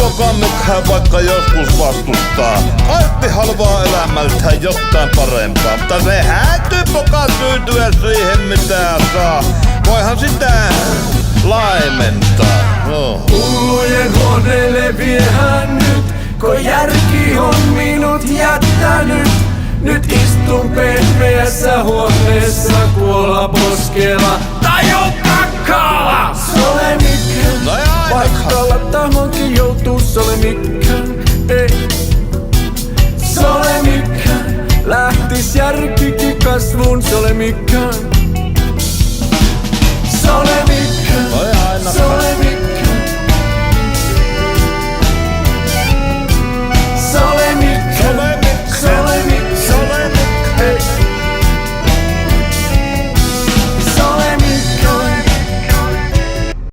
Pokamykhän vaikka joskus vastustaa. Kaikki halvaa elämältä jotain parempaa. Mutta se häätyy poka tyytyä siihen mitä saa. Voihan sitä laimentaa. No. Hullujen huoneille viehän nyt, kun järki on minut jättänyt. Nyt istun pehmeässä huoneessa Kuolaposkella tai on Kakkaala. Solemikään, No ei ainakaan. vaikka latamankin joutuu solemikään. Ei, solemikään, lähtis järkikin kasvuun solemikään. Solemikään.